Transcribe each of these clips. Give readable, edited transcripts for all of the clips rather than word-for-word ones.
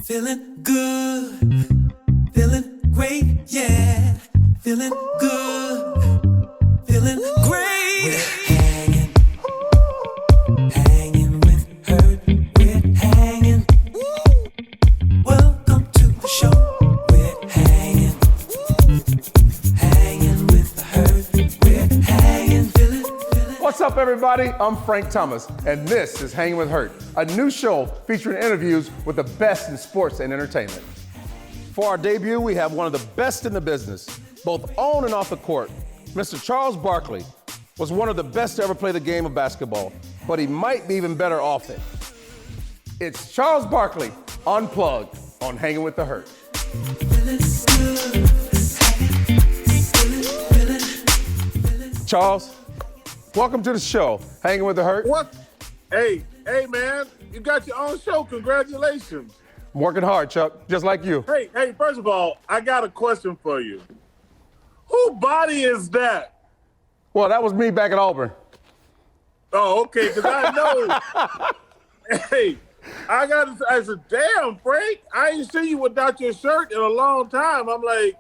Feeling good, feeling great, yeah. Feeling good, feeling great. We're hanging with hurt. We're hanging. Welcome to the show. We're hanging with hurt. We're hanging, feeling. What's up, everybody? I'm Frank Thomas, and this is Hangin' With Hurt, a new show featuring interviews with the best in sports and entertainment. For our debut, we have one of the best in the business, both on and off the court. Mr. Charles Barkley was one of the best to ever play the game of basketball, but he might be even better off it. It's Charles Barkley, Unplugged, on Hangin' With the Hurt. Charles, welcome to the show, Hangin' With the Hurt. What? Hey, man, you got your own show. Congratulations. I'm working hard, Chuck, just like you. Hey, first of all, I got a question for you. Who body is that? Well, that was me back at Auburn. Oh, okay, because I know. Hey, I said, damn, Frank, I ain't seen you without your shirt in a long time. I'm like,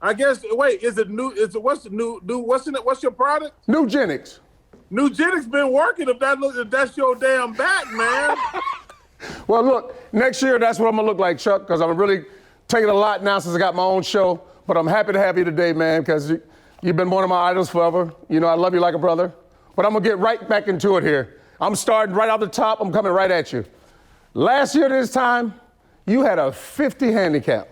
I guess, wait, is it new? What's your product? NUGENIX. NUGENIX been working if that's your damn back, man. Well, look, next year, that's what I'm gonna look like, Chuck, because I'm really taking a lot now since I got my own show. But I'm happy to have you today, man, because you've been one of my idols forever. You know, I love you like a brother. But I'm gonna get right back into it here. I'm starting right off the top. I'm coming right at you. Last year this time, you had a 50 handicap.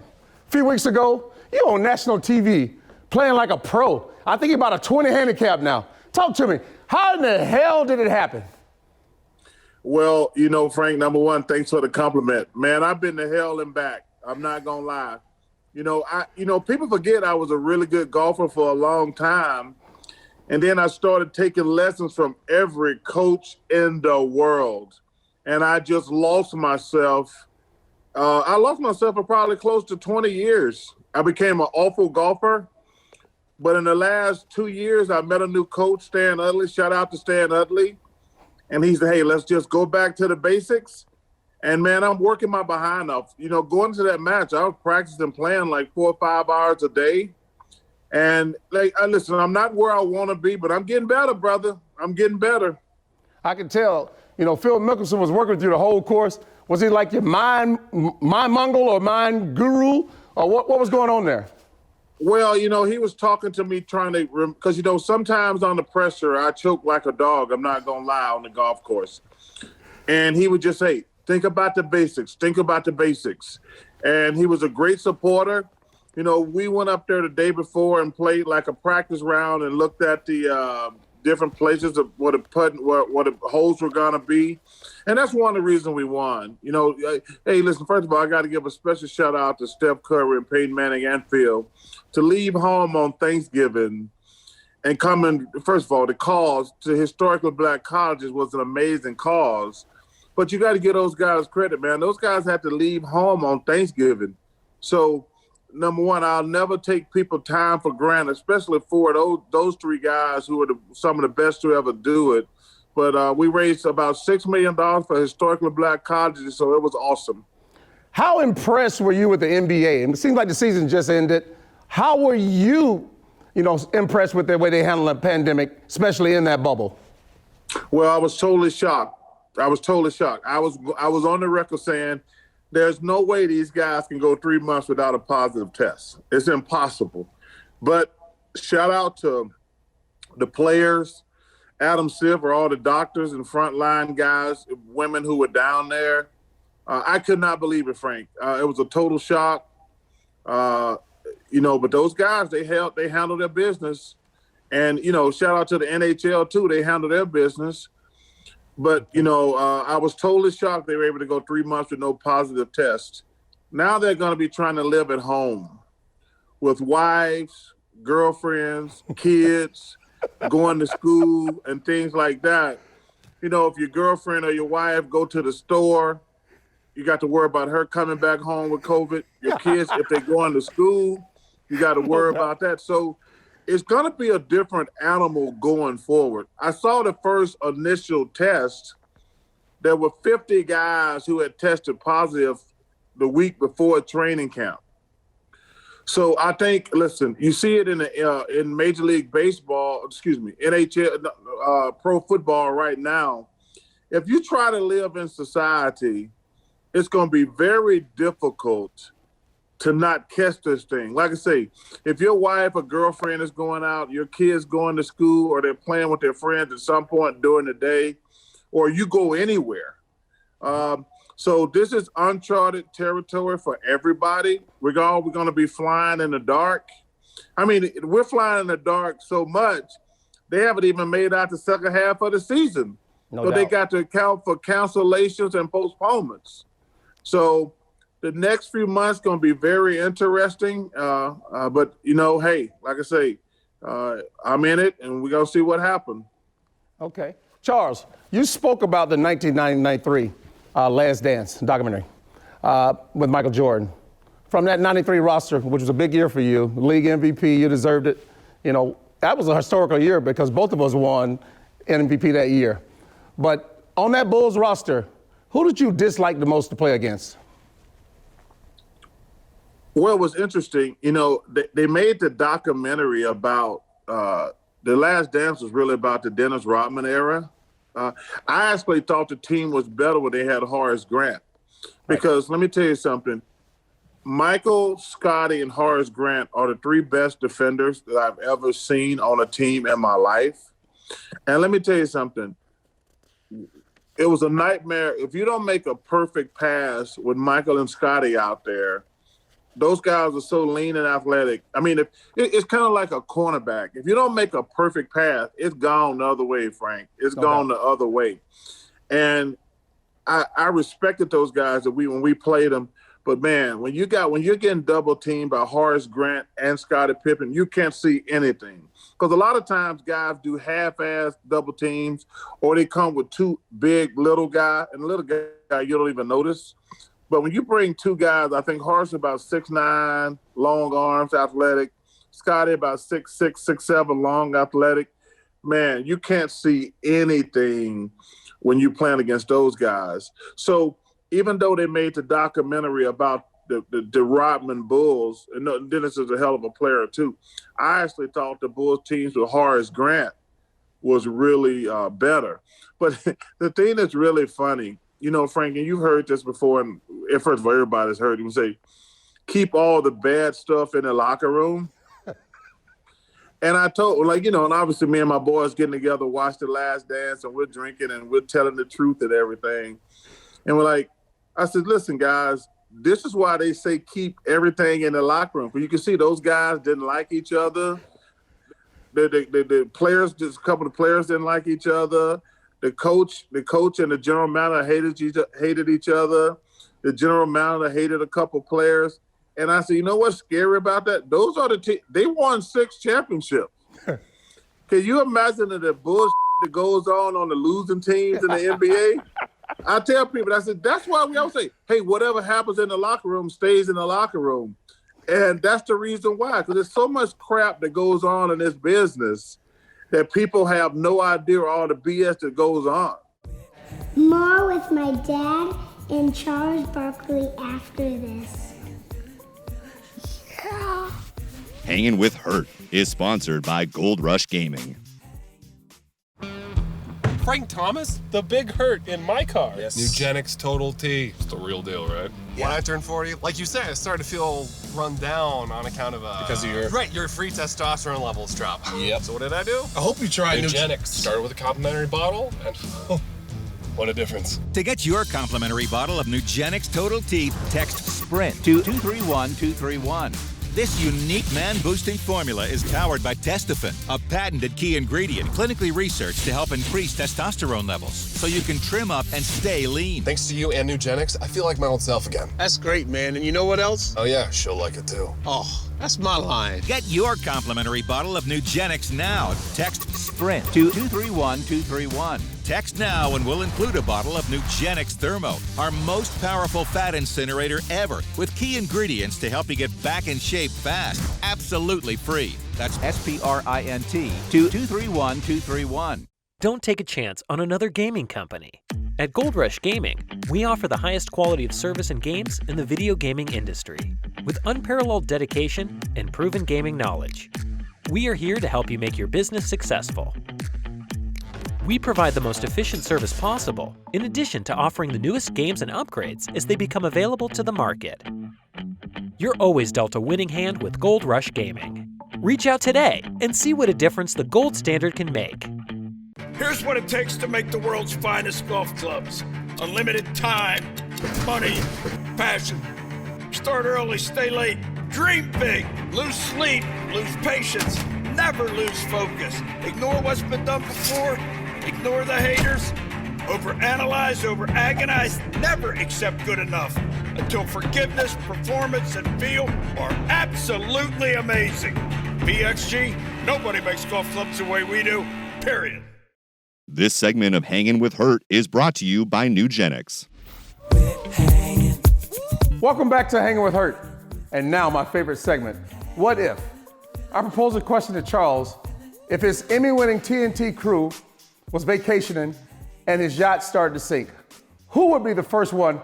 A few weeks ago, you on national TV playing like a pro. I think you're about a 20 handicap now. Talk to me. How in the hell did it happen? Well, you know, Frank, number one, thanks for the compliment. Man, I've been to hell and back. I'm not gonna lie. You know, people forget I was a really good golfer for a long time. And then I started taking lessons from every coach in the world. And I just lost myself. I lost myself for probably close to 20 years. I became an awful golfer. But in the last 2 years, I met a new coach, Stan Utley. Shout out to Stan Utley. And he said, hey, let's just go back to the basics. And, man, I'm working my behind off. You know, going to that match, I was practicing playing like 4 or 5 hours a day. And, like, listen, I'm not where I want to be, but I'm getting better, brother. I'm getting better. I can tell, you know, Phil Mickelson was working with you the whole course. Was he like your mind mongol or mind guru? Or what was going on there? Well, you know, he was talking to me trying to, because, you know, sometimes under pressure, I choke like a dog. I'm not going to lie on the golf course. And he would just say, think about the basics. Think about the basics. And he was a great supporter. You know, we went up there the day before and played like a practice round and looked at the different places of what the holes were going to be. And that's one of the reasons we won. You know, hey, listen, first of all, I got to give a special shout out to Steph Curry and Peyton Manning and Phil to leave home on Thanksgiving and come in. First of all, the cause to historically black colleges was an amazing cause. But you got to give those guys credit, man. Those guys had to leave home on Thanksgiving. So, number one, I'll never take people's time for granted, especially for those three guys who are some of the best to ever do it. But we raised about $6 million for historically black colleges, so it was awesome. How impressed were you with the NBA? And it seems like the season just ended. How were you, impressed with the way they handled the pandemic, especially in that bubble? Well, I was totally shocked. I was on the record saying there's no way these guys can go 3 months without a positive test. It's impossible. But shout out to the players, Adam Silver, all the doctors and frontline guys, women who were down there. I could not believe it, Frank. It was a total shock. But those guys, they handled their business. And, shout out to the NHL too. They handled their business. But, I was totally shocked they were able to go 3 months with no positive test. Now they're going to be trying to live at home with wives, girlfriends, kids, going to school and things like that. If your girlfriend or your wife go to the store, you got to worry about her coming back home with COVID. Your kids, if they going to school, you got to worry about that. So it's going to be a different animal going forward. I saw the first initial test. There were 50 guys who had tested positive the week before training camp. So I think, listen, you see it in Major League Baseball, NHL, pro football right now. If you try to live in society, it's going to be very difficult to not catch this thing. Like I say, if your wife or girlfriend is going out, your kids going to school, or they're playing with their friends at some point during the day, or you go anywhere. So this is uncharted territory for everybody. We're going to be flying in the dark. I mean, we're flying in the dark so much, they haven't even made out the second half of the season. No so doubt. they got to account for cancellations and postponements. So the next few months going to be very interesting. But, hey, like I say, I'm in it, and we're going to see what happens. Okay. Charles, you spoke about the 1993 Last Dance documentary with Michael Jordan. From that 93 roster, which was a big year for you, league MVP, you deserved it. That was a historical year because both of us won MVP that year. But on that Bulls roster, who did you dislike the most to play against? Well, it was interesting. They made the documentary about The Last Dance was really about the Dennis Rodman era. I actually thought the team was better when they had Horace Grant. Because let me tell you something. Michael, Scotty, and Horace Grant are the three best defenders that I've ever seen on a team in my life. And let me tell you something. It was a nightmare. If you don't make a perfect pass with Michael and Scotty out there, those guys are so lean and athletic. I mean, it's kind of like a cornerback. If you don't make a perfect pass, it's gone the other way, Frank. It's gone the other way. And I respected those guys when we played them. But man, when you're getting double teamed by Horace Grant and Scottie Pippen, you can't see anything. Because a lot of times guys do half-ass double teams, or they come with two big little guy, and the little guy you don't even notice. But when you bring two guys, I think Horace about 6'9", long arms, athletic. Scotty about 6'6", 6'7", long, athletic. Man, you can't see anything when you're playing against those guys. So even though they made the documentary about the Rodman Bulls, and Dennis is a hell of a player too, I actually thought the Bulls teams with Horace Grant was really better. But the thing that's really funny, Frank, and you've heard this before, and first of all, everybody's heard him say, keep all the bad stuff in the locker room. And I told, and obviously me and my boys getting together, watch The Last Dance, and we're drinking and we're telling the truth and everything. And I said, listen, guys, this is why they say keep everything in the locker room. Because you can see those guys didn't like each other. The players, just a couple of players didn't like each other. The coach and the general manager hated each other. The general manager hated a couple players. And I said, you know what's scary about that? Those are they won 6 championships. Can you imagine the bullshit that goes on the losing teams in the NBA? I tell people, I said, that's why we always say, hey, whatever happens in the locker room stays in the locker room. And that's the reason why, because there's so much crap that goes on in this business that people have no idea all the BS that goes on. More with my dad and Charles Barkley after this. Yeah. Hangin' With Hurt is sponsored by Gold Rush Gaming. Frank Thomas, the Big Hurt in my car. Yes. NUGENIX Total T. It's the real deal, right? Yeah. When I turned 40, like you said, I started to feel run down on account of Because of your free testosterone levels drop. Yep. So what did I do? I hope you tried NUGENIX. Started with a complimentary bottle, and what a difference. To get your complimentary bottle of NUGENIX Total T, text SPRINT to 231231. This unique man-boosting formula is powered by Testofen, a patented key ingredient clinically researched to help increase testosterone levels so you can trim up and stay lean. Thanks to you and NUGENIX, I feel like my old self again. That's great, man. And you know what else? Oh yeah, she'll like it too. Oh, that's my line. Get your complimentary bottle of NUGENIX now. Text SPRINT to 231231. Text now and we'll include a bottle of NUGENIX Thermo, our most powerful fat incinerator ever, with key ingredients to help you get back in shape fast. Absolutely free. That's SPRINT to 231231. Don't take a chance on another gaming company. At Gold Rush Gaming, we offer the highest quality of service and games in the video gaming industry, with unparalleled dedication and proven gaming knowledge. We are here to help you make your business successful. We provide the most efficient service possible, in addition to offering the newest games and upgrades as they become available to the market. You're always dealt a winning hand with Gold Rush Gaming. Reach out today and see what a difference the gold standard can make. Here's what it takes to make the world's finest golf clubs. Unlimited time, money, passion. Start early, stay late, dream big, lose sleep, lose patience, never lose focus. Ignore what's been done before, ignore the haters, overanalyze, overagonize, never accept good enough until forgiveness, performance, and feel are absolutely amazing. VXG, nobody makes golf clubs the way we do, period. This segment of Hangin' With Hurt is brought to you by NUGENIX. Welcome back to Hangin' With Hurt. And now my favorite segment, What If? I propose a question to Charles. If his Emmy-winning TNT crew was vacationing and his yacht started to sink, who would be the first one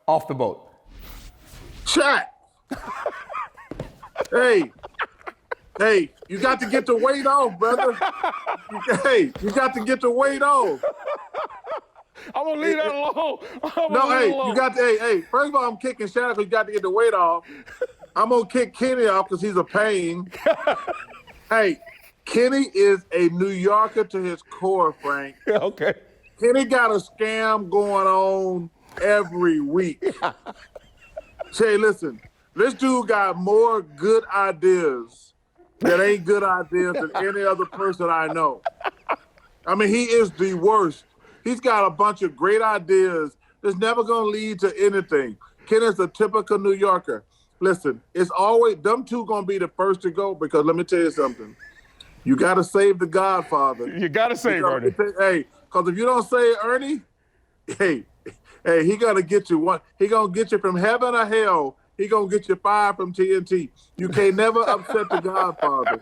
off the boat? Shaq. Hey, you got to get the weight off, brother. You got to get the weight off. I'm gonna leave that alone. You got to, first of all, I'm kicking Shaq because you got to get the weight off. I'm gonna kick Kenny off because he's a pain. Hey, Kenny is a New Yorker to his core, Frank. Okay. Kenny got a scam going on every week. Say, listen, this dude got more good ideas that ain't good ideas than any other person I know. I mean, he is the worst. He's got a bunch of great ideas that's never going to lead to anything. Ken is a typical New Yorker. Listen, it's always, them two going to be the first to go because let me tell you something. You got to save the Godfather. You got to save Ernie. Hey, because if you don't save Ernie, hey, he going to get you one. He going to get you from heaven or hell. He going to get you fired from TNT. You can't never upset the Godfather.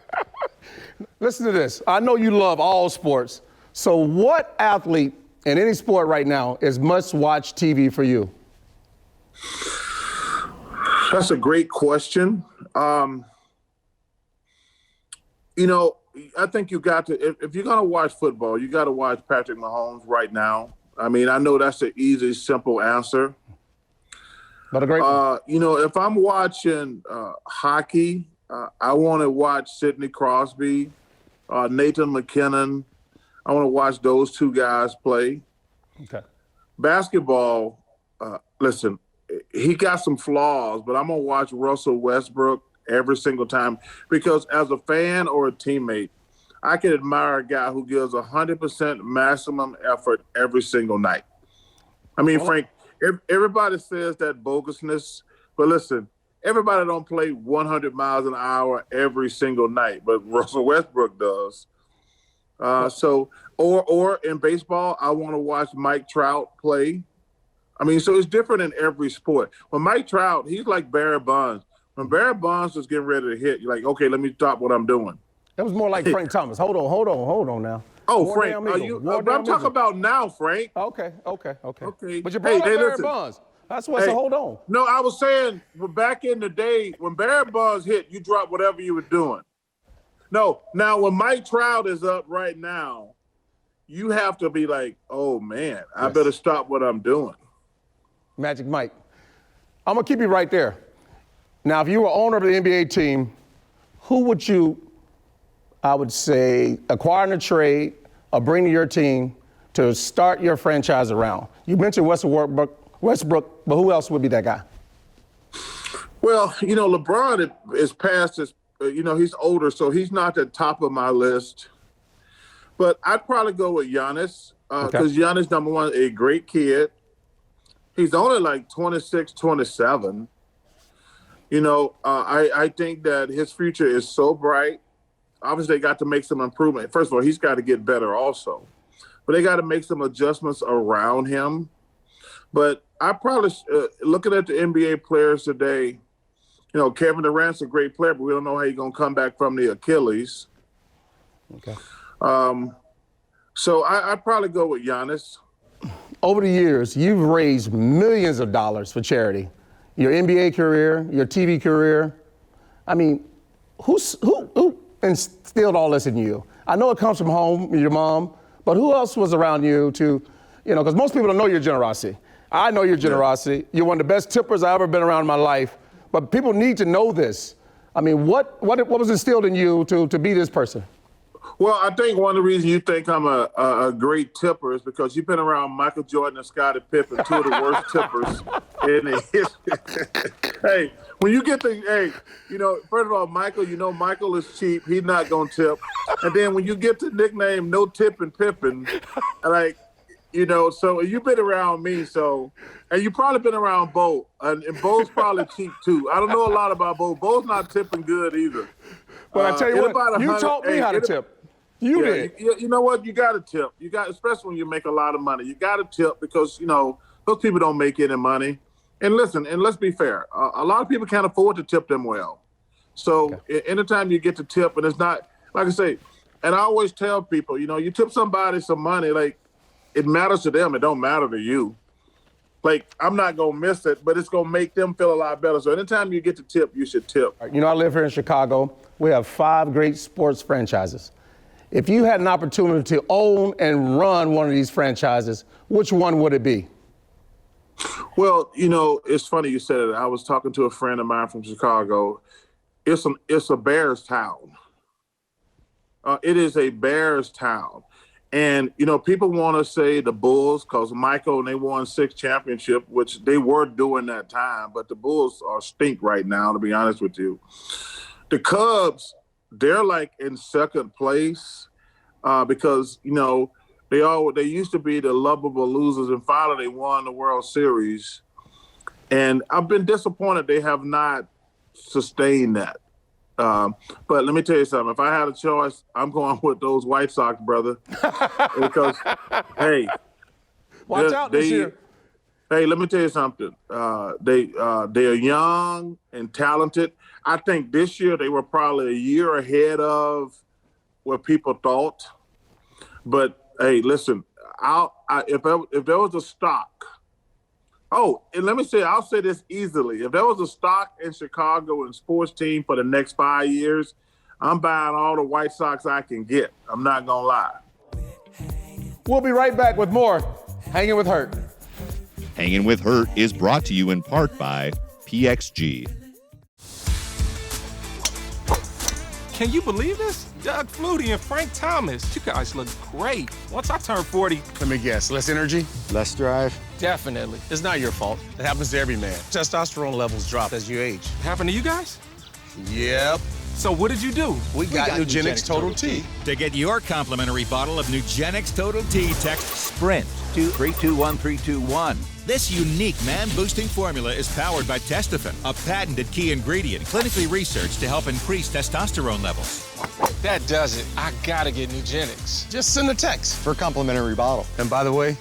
Listen to this. I know you love all sports. So what athlete in any sport right now is must-watch TV for you? That's a great question. I think you got to, if you're going to watch football, you got to watch Patrick Mahomes right now. I mean, I know that's an easy, simple answer. But a great if I'm watching hockey, I want to watch Sidney Crosby, Nathan McKinnon. I want to watch those two guys play. Okay. Basketball, listen, he got some flaws, but I'm going to watch Russell Westbrook every single time because as a fan or a teammate, I can admire a guy who gives 100% maximum effort every single night. I mean, Frank, everybody says that bogusness, but listen, everybody don't play 100 miles an hour every single night, but Russell Westbrook does. Or in baseball, I want to watch Mike Trout play. I mean, so it's different in every sport. When Mike Trout, he's like Barry Bonds. When Barry Bonds was getting ready to hit, you're like, okay, let me stop what I'm doing. That was more like Frank Thomas. Hold on now. Oh, Frank, I'm talking about now, Frank. Okay. But you brought up Barry Bonds. That's what's hold on. No, I was saying back in the day when Barry Bonds hit, you dropped whatever you were doing. No, now when Mike Trout is up right now, you have to be like, oh man, I better stop what I'm doing. Magic Mike. I'm gonna keep you right there. Now, if you were owner of the NBA team, who would you, I would say, acquire in a trade or bring to your team to start your franchise around? You mentioned Westbrook, but who else would be that guy? Well, LeBron is past his, he's older, so he's not at the top of my list. But I'd probably go with Giannis because Giannis, number one, a great kid. He's only like 26, 27. I think that his future is so bright. Obviously, they got to make some improvement. First of all, he's got to get better also. But they got to make some adjustments around him. But I probably, looking at the NBA players today, Kevin Durant's a great player, but we don't know how he's going to come back from the Achilles. Okay. So I'd probably go with Giannis. over the years, you've raised millions of dollars for charity. Your NBA career, your TV career. I mean, who instilled all this in you? I know it comes from home, your mom, but who else was around you to, because most people don't know your generosity. I know your generosity. You're one of the best tippers I've ever been around in my life, but people need to know this. I mean, what was instilled in you to be this person? Well, I think one of the reasons you think I'm a great tipper is because you've been around Michael Jordan and Scottie Pippen, two of the worst tippers in the history. Hey, when you get first of all, Michael, Michael is cheap. He's not going to tip. And then when you get the nickname No Tippin' Pippen, so you've been around me, and you've probably been around Bo, and Bo's probably cheap too. I don't know a lot about Bo. Bo's not tipping good either. But I tell you what, you taught me how to tip. You did. You know what? You got to tip. Especially when you make a lot of money. You got to tip because, those people don't make any money. And listen, and let's be fair. A lot of people can't afford to tip them well. So anytime you get to tip, and it's not, like I say, and I always tell people, you tip somebody some money, like, it matters to them. It don't matter to you. Like, I'm not going to miss it, but it's going to make them feel a lot better. So anytime you get to tip, you should tip. I live here in Chicago. We have 5 great sports franchises. If you had an opportunity to own and run one of these franchises, which one would it be? Well, it's funny you said it. I was talking to a friend of mine from Chicago. It's a Bears town. It is a Bears town. And, people want to say the Bulls because Michael and they won 6 championships, which they were doing that time. But the Bulls are stink right now, to be honest with you. The Cubs, they're like in second place because, they used to be the lovable losers, and finally they won the World Series. And I've been disappointed they have not sustained that. But let me tell you something. If I had a choice, I'm going with those White Sox, brother. Because, hey. Watch out this year. Hey, let me tell you something. They're young and talented. I think this year they were probably a year ahead of what people thought. But, hey, listen, if there was a stock, and let me say, I'll say this easily. If there was a stock in Chicago and sports team for the next 5 years, I'm buying all the White Sox I can get. I'm not going to lie. We'll be right back with more Hangin' With Hurt. Hangin' With Hurt is brought to you in part by PXG. Can you believe this? Doug Flutie and Frank Thomas. You guys look great. Once I turn 40... Let me guess, less energy? Less drive? Definitely. It's not your fault. It happens to every man. Testosterone levels drop as you age. Happened to you guys? Yep. So what did you do? We got NUGENIX Total T. To get your complimentary bottle of NUGENIX Total T, text SPRINT to 321321. This unique man-boosting formula is powered by Testofen, a patented key ingredient clinically researched to help increase testosterone levels. That does it. I gotta get NUGENIX. Just send a text for a complimentary bottle. And by the way,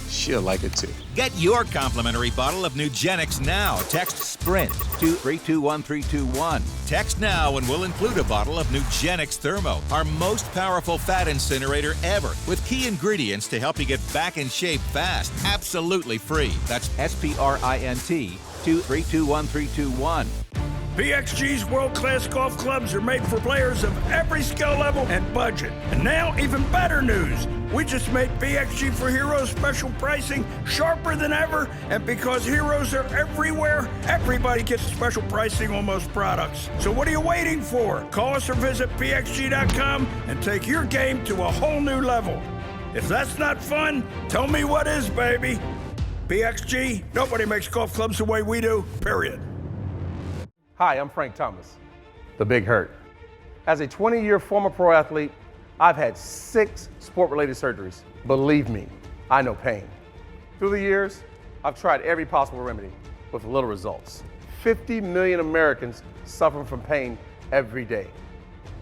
she'll like it too. Get your complimentary bottle of NUGENIX now. Text SPRINT to 321321. Text now and we'll include a bottle of NUGENIX Thermo, our most powerful fat incinerator ever, with key ingredients to help you get back in shape fast. Absolutely free. That's SPRINT to 321321. PXG's world-class golf clubs are made for players of every skill level and budget. And now, even better news. We just made PXG for Heroes special pricing sharper than ever. And because Heroes are everywhere, everybody gets special pricing on most products. So what are you waiting for? Call us or visit PXG.com and take your game to a whole new level. If that's not fun, tell me what is, baby. PXG, nobody makes golf clubs the way we do, period. Hi, I'm Frank Thomas, the Big Hurt. As a 20-year former pro athlete, I've had 6 sport-related surgeries. Believe me, I know pain. Through the years, I've tried every possible remedy with little results. 50 million Americans suffer from pain every day.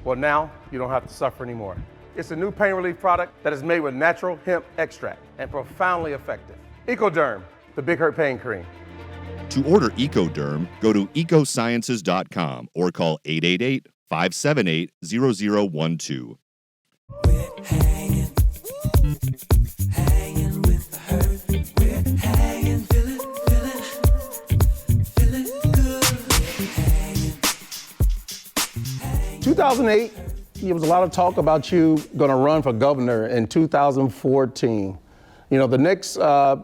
Well, now you don't have to suffer anymore. It's a new pain relief product that is made with natural hemp extract and profoundly effective. Ecoderm, the Big Hurt Pain Cream. To order Ecoderm, go to ecosciences.com or call 888-578-0012. Hangin' with hurt. 2008, there was a lot of talk about you going to run for governor in 2014. You know, the next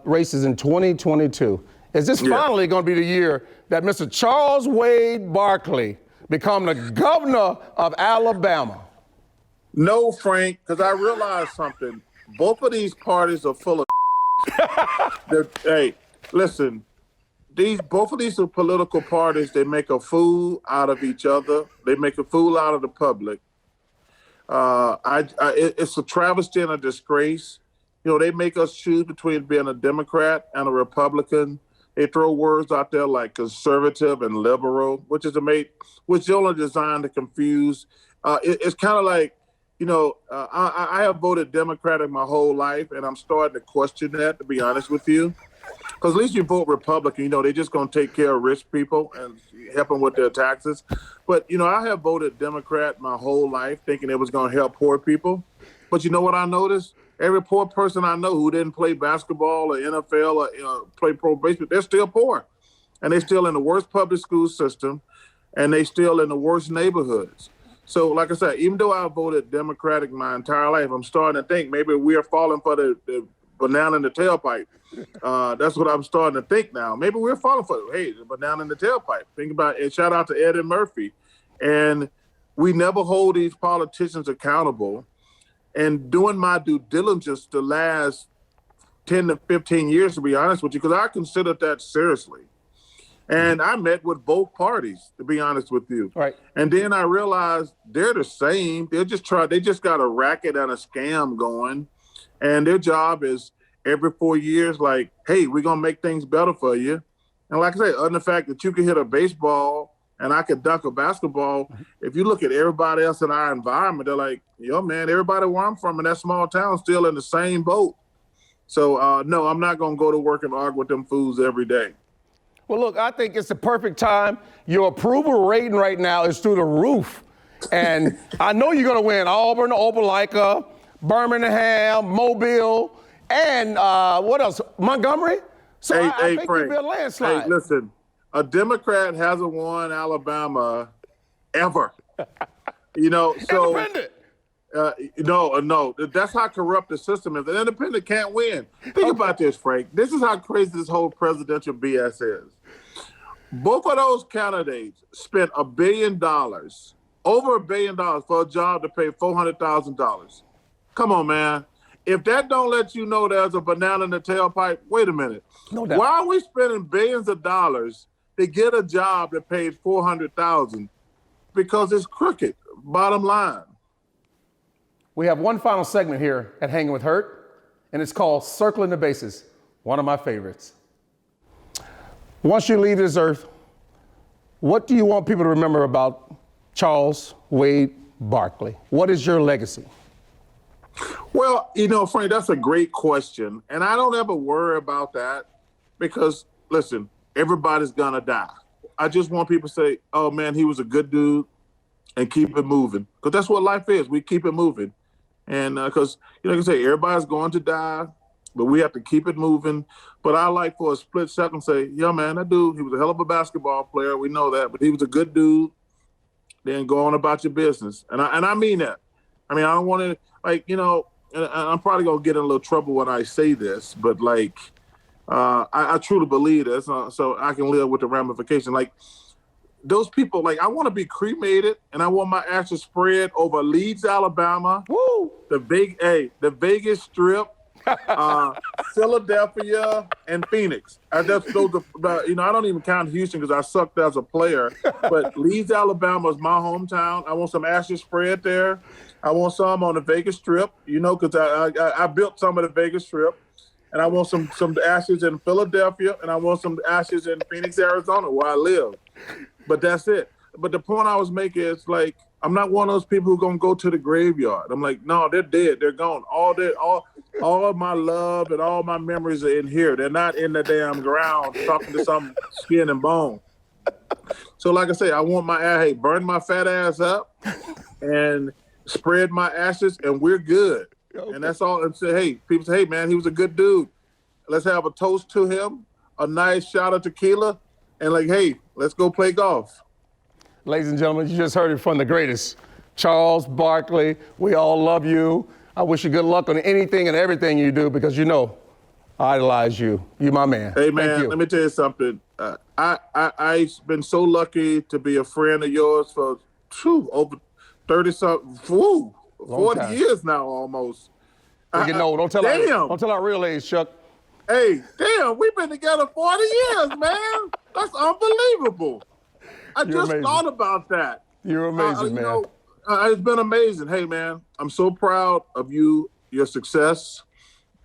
race is in 2022. Is this finally going to be the year that Mr. Charles Wade Barkley become the governor of Alabama? No, Frank, because I realized something. Both of these parties are full of hey, listen, both of these are political parties. They make a fool out of each other. They make a fool out of the public. It's a travesty and a disgrace. You know, they make us choose between being a Democrat and a Republican. They throw words out there like conservative and liberal, which is only designed to confuse. It's kind of like, you know, I have voted Democratic my whole life, and I'm starting to question that, to be honest with you. Because at least you vote Republican, you know, they're just going to take care of rich people and help them with their taxes. But, you know, I have voted Democrat my whole life thinking it was going to help poor people. But you know what I noticed? Every poor person I know who didn't play basketball or NFL or play pro baseball, they're still poor. And they're still in the worst public school system, and they still in the worst neighborhoods. So, like I said, even though I voted Democratic my entire life, I'm starting to think maybe we are falling for the banana in the tailpipe. That's what I'm starting to think now. Maybe we're falling for, the banana in the tailpipe. Think about it. Shout out to Eddie Murphy. And we never hold these politicians accountable. And doing my due diligence the last 10 to 15 years, to be honest with you, because I considered that seriously. And I met with both parties, to be honest with you. Right. And then I realized they're the same. They just got a racket and a scam going. And their job is every 4 years, like, hey, we're going to make things better for you. And like I say, other than the fact that you can hit a baseball and I could dunk a basketball, if you look at everybody else in our environment, they're like, yo, man, everybody where I'm from in that small town still in the same boat. So, no, I'm not going to go to work and argue with them fools every day. Well, look, I think it's the perfect time. Your approval rating right now is through the roof. And I know you're going to win Auburn, Opelika, Birmingham, Mobile, and what else? Montgomery? So I think Frank, you'll be a landslide. Hey, listen, a Democrat hasn't won Alabama ever. You know, so Independent. No, that's how corrupt the system is. An independent can't win. Think about this, Frank. This is how crazy this whole presidential BS is. Both of those candidates spent $1 billion, over $1 billion for a job to pay $400,000. Come on, man. If that don't let you know there's a banana in the tailpipe, wait a minute. No doubt. Why are we spending billions of dollars to get a job that paid $400,000? Because it's crooked, bottom line. We have one final segment here at Hangin' With Hurt, and it's called Circling the Bases, one of my favorites. Once you leave this earth, what do you want people to remember about Charles Wade Barkley? What is your legacy? Well, you know, Frank, that's a great question. And I don't ever worry about that because, listen, everybody's going to die. I just want people to say, oh, man, he was a good dude, and keep it moving. Because that's what life is. We keep it moving. And because, you know, like I say, everybody's going to die, but we have to keep it moving. But I like for a split second say, yeah, man, that dude, he was a hell of a basketball player. We know that. But he was a good dude. Then go on about your business. And I mean that. I mean, I don't want to, like, you know, and I'm probably going to get in a little trouble when I say this, but, like, I truly believe this, so I can live with the ramification. Like, those people, like, I want to be cremated, and I want my ashes spread over Leeds, Alabama, Woo! the Vegas Strip, Philadelphia, and Phoenix. Those are, you know, I don't even count Houston because I sucked as a player, but Leeds, Alabama is my hometown. I want some ashes spread there. I want some on the Vegas Strip, you know, because I built some of the Vegas Strip. And I want some ashes in Philadelphia, and I want some ashes in Phoenix, Arizona, where I live. But that's it. But the point I was making is, like, I'm not one of those people who are going to go to the graveyard. I'm like, no, they're dead. They're gone. All of my love and all my memories are in here. They're not in the damn ground talking to some skin and bone. So, like I say, I want burn my fat ass up and spread my ashes, and we're good. Okay. And that's all. And say, hey, people say, hey, man, he was a good dude. Let's have a toast to him, a nice shot of tequila, and like, hey, let's go play golf. Ladies and gentlemen, you just heard it from the greatest. Charles Barkley. We all love you. I wish you good luck on anything and everything you do because you know I idolize you. You my man. Hey, Thank man, you. let me tell you something. I've been so lucky to be a friend of yours for over 30-something, 40 time. years now almost. We're getting old. Don't tell our real age, Chuck. Hey, damn, we've been together 40 years, man. That's unbelievable. I You're just amazing. thought about that. You're amazing, man. It's been amazing. Hey, man, I'm so proud of you, your success.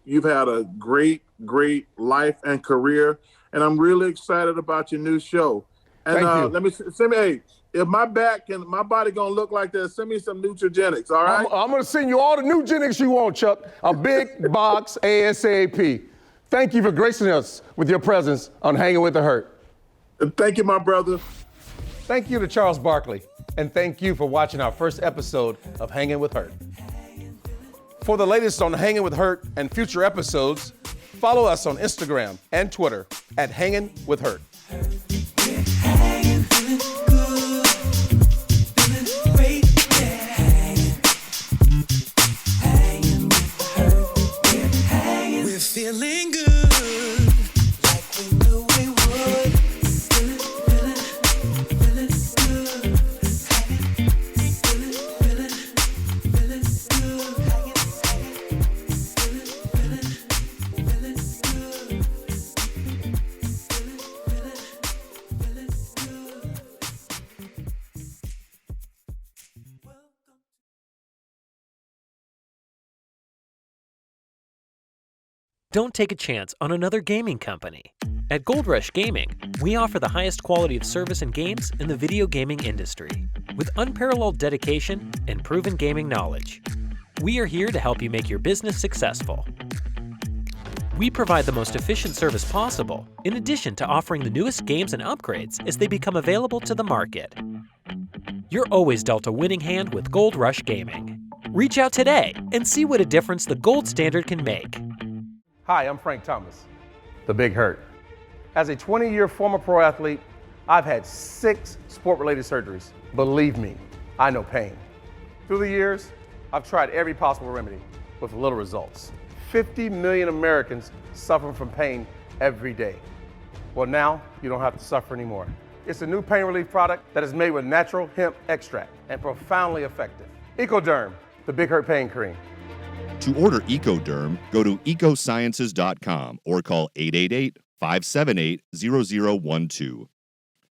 You've had a great, great life and career, and I'm really excited about your new show. And Thank you. let me send me. Hey, if my back and my body gonna look like this, send me some NUGENIX. All right. I'm gonna send you all the NUGENIX you want, Chuck. A big box ASAP. Thank you for gracing us with your presence on Hangin' With Hurt. Thank you, my brother. Thank you to Charles Barkley, and thank you for watching our first episode of Hangin' With Hurt. For the latest on Hangin' With Hurt and future episodes, follow us on Instagram and Twitter at Hangin' With Hurt. We're feeling good, like we knew we would. Feeling good. Don't take a chance on another gaming company. At Gold Rush Gaming, we offer the highest quality of service and games in the video gaming industry, with unparalleled dedication and proven gaming knowledge. We are here to help you make your business successful. We provide the most efficient service possible, in addition to offering the newest games and upgrades as they become available to the market. You're always dealt a winning hand with Gold Rush Gaming. Reach out today and see what a difference the gold standard can make. Hi, I'm Frank Thomas, the Big Hurt. As a 20-year former pro athlete, I've had 6 sport-related surgeries. Believe me, I know pain. Through the years, I've tried every possible remedy with little results. 50 million Americans suffer from pain every day. Well, now you don't have to suffer anymore. It's a new pain relief product that is made with natural hemp extract and profoundly effective. EcoDerm, the Big Hurt Pain Cream. To order EcoDerm, go to ecosciences.com or call 888-578-0012.